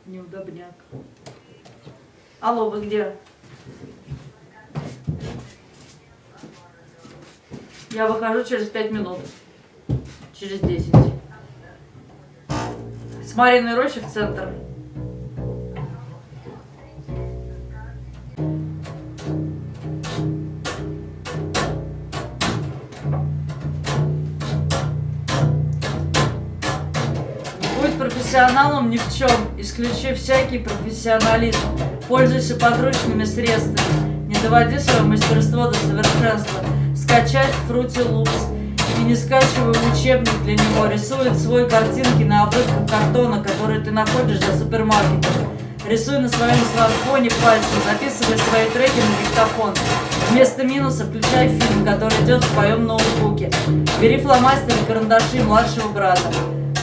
Неудобняк. Алло, вы где? Я выхожу через 5 минут. Через 10. С Мариной Рощи в центр. Будь профессионалом ни в чем, исключи всякий профессионализм. Пользуйся подручными средствами. Не доводи свое мастерство до совершенства. Скачать Fruity Loops. И не скачивай учебник для него. Рисует свой картинки на обрывках картона, которые ты находишь за супермаркетом. Рисуй на своем смартфоне пальцем, записывай свои треки на диктофон. Вместо минуса включай фильм, который идет в твоем ноутбуке. Бери фломастер и карандаши младшего брата.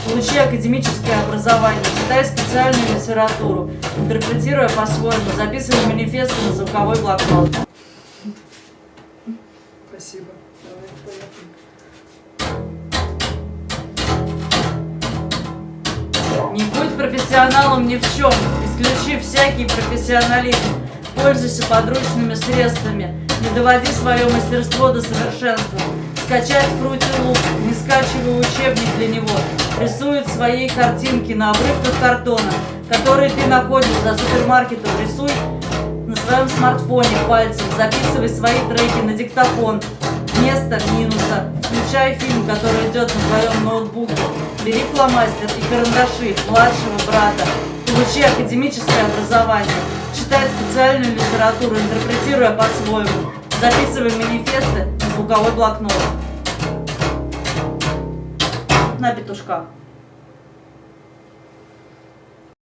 Получи академическое образование, читай специальную литературу, интерпретируя по-своему, записывай манифесты на звуковой блокнот. Спасибо. Не будь профессионалом ни в чем, исключи всякий профессионализм. Пользуйся подручными средствами, не доводи свое мастерство до совершенства. Скачать Fruity Loops, не скачивай учебник для него. Рисует свои картинки на обрывках картона, которые ты находишь за супермаркетом. Рисуй на своем смартфоне пальцем, записывай свои треки на диктофон. Вместо минуса включай фильм, который идет на твоем ноутбуке. Бери фломастер и карандаши младшего брата. Получи академическое образование. Читай специальную литературу, интерпретируя по-своему. Записывай манифесты на звуковой блокнот. На петушка.